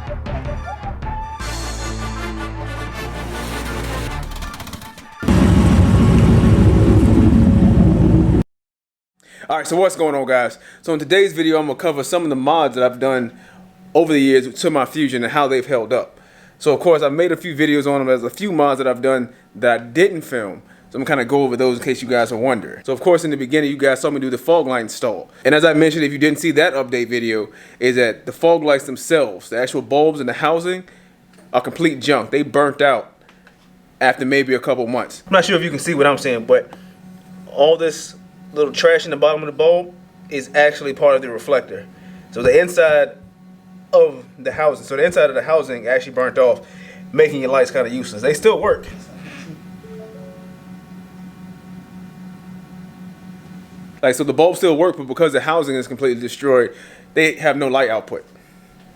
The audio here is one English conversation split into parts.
Alright, so what's going on, guys? So in today's video, I'm going to cover some of the mods that I've done over the years to my Fusion and how they've held up. So of course, I've made a few videos on them. There's a few mods that I've done that I didn't film. So I'm going to kind of go over those in case you guys are wondering. So of course, in the beginning, you guys saw me do the fog light install. And as I mentioned, if you didn't see that update video, is that the fog lights themselves, the actual bulbs and the housing, are complete junk. They burnt out after maybe a couple months. I'm not sure if you can see what I'm saying, but all this little trash in the bottom of the bulb is actually part of the reflector. So the inside of the housing, actually burnt off, making your lights kind of useless. They still work. Like, so the bulbs still work, but because the housing is completely destroyed, they have no light output.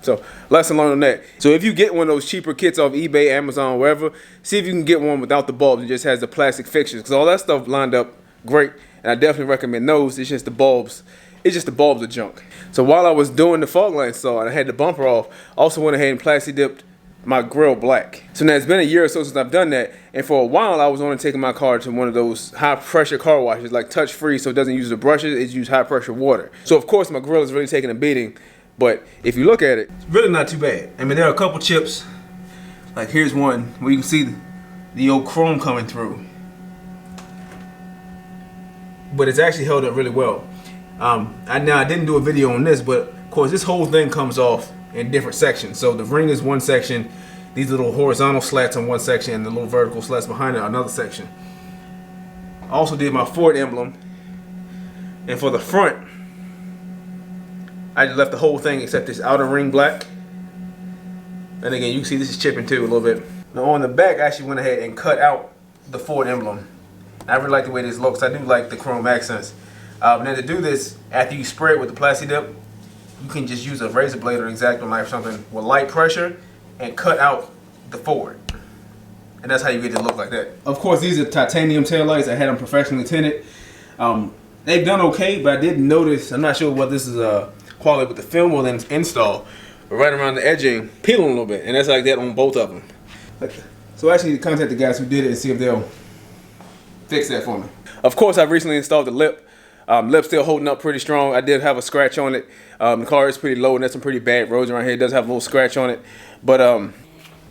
So lesson learned on that. So if you get one of those cheaper kits off eBay, Amazon, wherever, see if you can get one without the bulbs. It just has the plastic fixtures, because all that stuff lined up great. And I definitely recommend those. It's just the bulbs. It's just the bulbs are junk. So while I was doing the fog light install and I had the bumper off, I also went ahead and Plasti-dipped my grill black. So now it's been a year or so since I've done that. And for a while, I was only taking my car to one of those high pressure car washes, like touch free, so it doesn't use the brushes, it uses high pressure water. So of course my grill is really taking a beating. But if you look at it, it's really not too bad. I mean, there are a couple chips. Like here's one where you can see the old chrome coming through. But it's actually held up really well. I didn't do a video on this, but of course this whole thing comes off in different sections. So the ring is one section, these little horizontal slats on one section, and the little vertical slats behind it are another section. I also did my Ford emblem, and for the front, I just left the whole thing except this outer ring black. And again, you can see this is chipping too a little bit. Now on the back, I actually went ahead and cut out the Ford emblem. I really like the way this looks. I do like the chrome accents. Now to do this, after you spray it with the Plasti-dip, you can just use a razor blade or an X-Acto knife or something with light pressure and cut out the Ford. And that's how you get it to look like that. Of course, these are titanium taillights. I had them professionally tinted. They've done okay, but I did notice, I'm not sure what this is quality with the film or the install, but right around the edging, peeling a little bit. And that's like that on both of them. So actually contact the guys who did it and see if they'll fix that for me. Of course, I recently installed the lip. Lip's still holding up pretty strong. I did have a scratch on it. The car is pretty low and there's some pretty bad roads around here. It does have a little scratch on it. But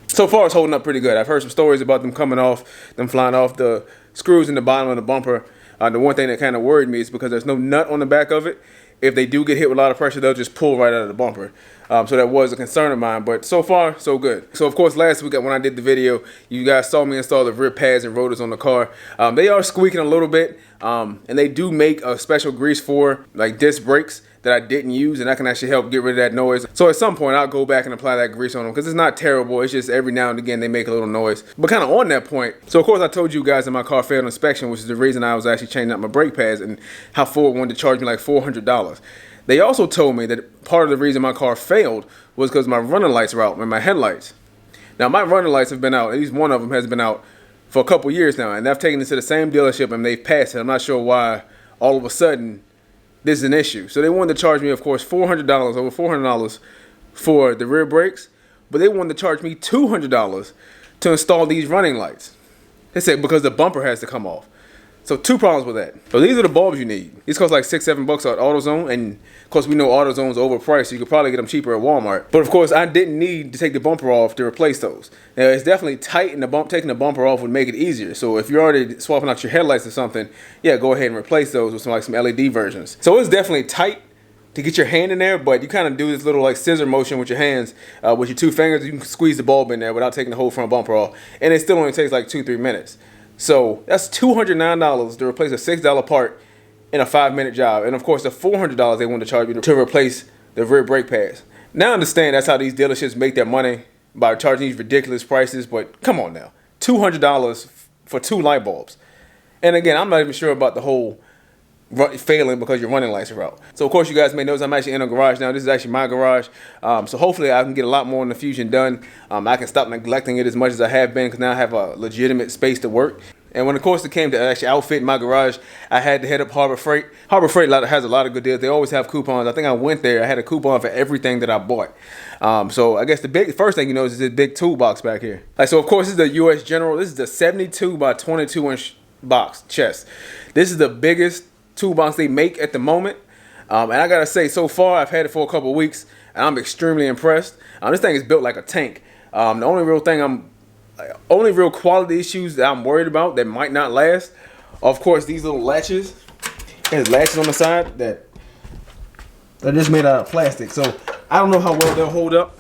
so far it's holding up pretty good. I've heard some stories about them coming off, them flying off, the screws in the bottom of the bumper. The one thing that kind of worried me is because there's no nut on the back of it. If they do get hit with a lot of pressure, they'll just pull right out of the bumper. So that was a concern of mine, but so far, so good. So of course, last week when I did the video, you guys saw me install the rear pads and rotors on the car. They are squeaking a little bit, and they do make a special grease for like disc brakes that I didn't use, and that can actually help get rid of that noise. So at some point, I'll go back and apply that grease on them because it's not terrible. It's just every now and again they make a little noise. But kind of on that point, so of course I told you guys that my car failed inspection, which is the reason I was actually changing out my brake pads and how Ford wanted to charge me like $400. They also told me that part of the reason my car failed was because my running lights were out and my headlights. Now my running lights have been out, at least one of them has been out for a couple years now, and I've taken it to the same dealership and they've passed it. I'm not sure why all of a sudden this is an issue. So they wanted to charge me, of course, $400, over $400 for the rear brakes, but they wanted to charge me $200 to install these running lights. They said because the bumper has to come off. So two problems with that. So these are the bulbs you need. These cost like $6, $7 at AutoZone, and of course we know AutoZone's overpriced, so you could probably get them cheaper at Walmart. But of course I didn't need to take the bumper off to replace those. Now it's definitely tight, and taking the bumper off would make it easier. So if you're already swapping out your headlights or something, yeah, go ahead and replace those with some LED versions. So it's definitely tight to get your hand in there, but you kind of do this little like scissor motion with your hands, with your two fingers. You can squeeze the bulb in there without taking the whole front bumper off, and it still only takes like 2-3 minutes. So that's $209 to replace a $6 part in a 5-minute job. And of course the $400 they wanted to charge you to replace the rear brake pads. Now I understand that's how these dealerships make their money, by charging these ridiculous prices, but come on now. $200 for 2 light bulbs. And again, I'm not even sure about the whole failing because your running lights are out. So of course you guys may notice I'm actually in a garage now. This is actually my garage. So hopefully I can get a lot more in the Fusion done. I can stop neglecting it as much as I have been, because now I have a legitimate space to work. And when of course it came to actually outfitting my garage, I had to hit up Harbor Freight. Harbor Freight has a lot of good deals. They always have coupons. I think I went there. I had a coupon for everything that I bought. So I guess the first thing you notice is this big toolbox back here. Like, so of course this is the U.S. General. This is the 72 by 22 inch box chest. This is the biggest toolbox they make at the moment. And I gotta say, so far I've had it for a couple of weeks and I'm extremely impressed. This thing is built like a tank. The only real quality issues that I'm worried about that might not last, of course, these little latches. There's latches on the side that are just made out of plastic. So I don't know how well they'll hold up.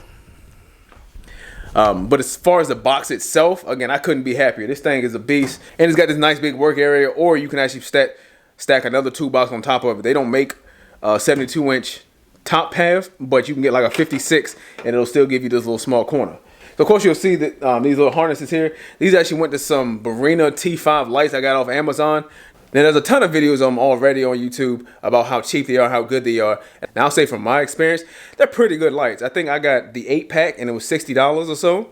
But as far as the box itself, again, I couldn't be happier. This thing is a beast, and it's got this nice big work area, or you can actually stack another toolbox on top of it. They don't make a 72-inch top half, but you can get like a 56, and it'll still give you this little small corner. So of course you'll see that these little harnesses here, these actually went to some Barina T5 lights I got off Amazon. Now there's a ton of videos on them already on YouTube about how cheap they are, how good they are. And I'll say from my experience, they're pretty good lights. I think I got the 8-pack and it was $60 or so.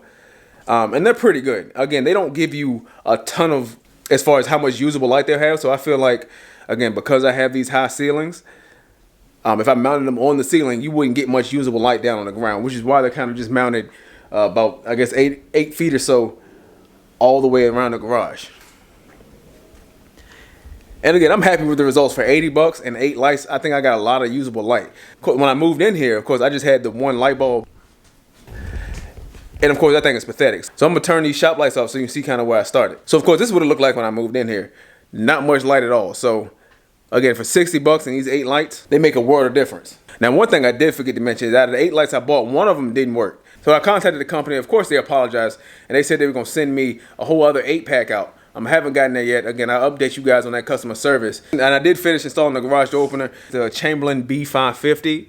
And they're pretty good. Again, they don't give you a ton of, as far as how much usable light they'll have. So I feel like, again, because I have these high ceilings, if I mounted them on the ceiling, you wouldn't get much usable light down on the ground, which is why they're kind of just mounted about, I guess, 8 feet or so all the way around the garage. And again, I'm happy with the results. For 80 bucks and 8 lights, I think I got a lot of usable light. When I moved in here, of course, I just had the one light bulb. And of course, that thing is pathetic. So I'm gonna turn these shop lights off so you can see kind of where I started. So of course, this is what it looked like when I moved in here. Not much light at all. So again, for 60 bucks and these 8 lights, they make a world of difference. Now, one thing I did forget to mention is out of the 8 lights I bought, one of them didn't work. So I contacted the company. Of course, they apologized, and they said they were gonna send me a whole other 8-pack out. I haven't gotten there yet. Again, I'll update you guys on that customer service. And I did finish installing the garage door opener, the Chamberlain B550.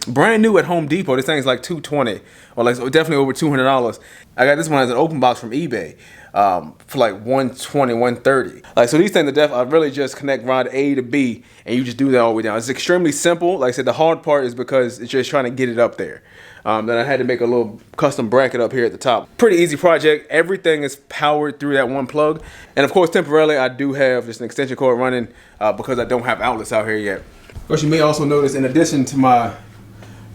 Brand new at Home Depot. This thing's like $220, or like definitely over $200. I got this one as an open box from eBay for like $120, $130. Like, so these things are I really just connect rod A to B, and you just do that all the way down. It's extremely simple. Like I said, the hard part is because it's just trying to get it up there. Then I had to make a little custom bracket up here at the top. Pretty easy project. Everything is powered through that one plug. And of course, temporarily, I do have just an extension cord running because I don't have outlets out here yet. Of course, you may also notice, in addition to my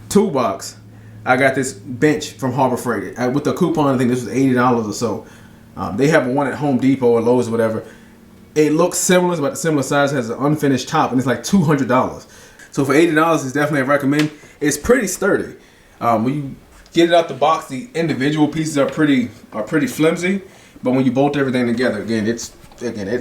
toolbox, I got this bench from Harbor Freight. With the coupon, I think this was $80 or so. They have one at Home Depot or Lowe's or whatever. It looks similar, it's about the similar size, has an unfinished top, and it's like $200. So for $80, it's definitely a recommend. It's pretty sturdy. When you get it out the box, the individual pieces are pretty flimsy, but when you bolt everything together, again, it's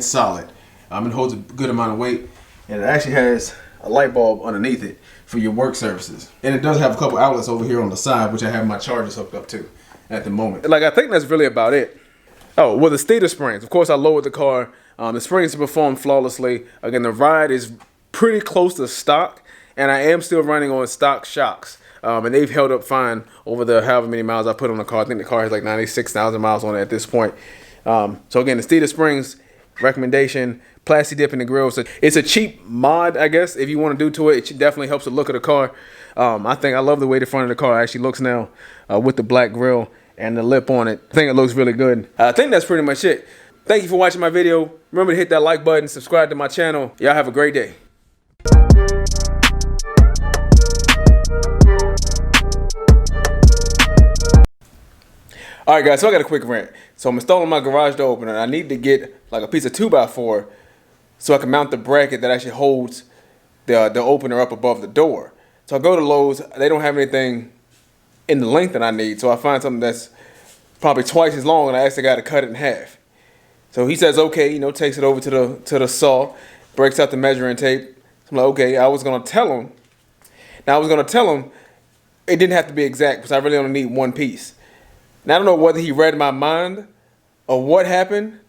solid. It holds a good amount of weight, and it actually has a light bulb underneath it for your work surfaces. And it does have a couple outlets over here on the side, which I have my chargers hooked up to at the moment. Like, I think that's really about it. Oh, well, the stator springs. Of course, I lowered the car. The springs perform flawlessly. Again, the ride is pretty close to stock, and I am still running on stock shocks. And they've held up fine over the however many miles I put on the car. I think the car has like 96,000 miles on it at this point. So again, the stator springs, recommendation, Plasti-dipped in the grill. So it's a cheap mod, I guess, if you want to do to it. It definitely helps the look of the car. I love the way the front of the car actually looks now with the black grill and the lip on it. I think it looks really good. I think that's pretty much it. Thank you for watching my video. Remember to hit that like button, subscribe to my channel. Y'all have a great day. Alright guys, so I got a quick rant. So I'm installing my garage door opener. I need to get like a piece of 2x4 so I can mount the bracket that actually holds the opener up above the door. So I go to Lowe's, they don't have anything in the length that I need, so I find something that's probably twice as long, and I actually got to cut it in half. So he says okay, you know, takes it over to the saw, breaks out the measuring tape. So I'm like, okay, I was gonna tell him it didn't have to be exact because I really only need one piece. Now, I don't know whether he read my mind or what happened,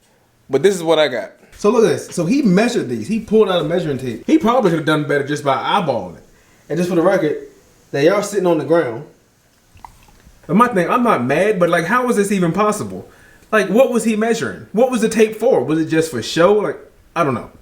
but this is what I got. So look at this. So he measured these. He pulled out a measuring tape. He probably could have done better just by eyeballing it. And just for the record, they are sitting on the ground. But my thing, I'm not mad, but like, how was this even possible? Like, what was he measuring? What was the tape for? Was it just for show? Like, I don't know.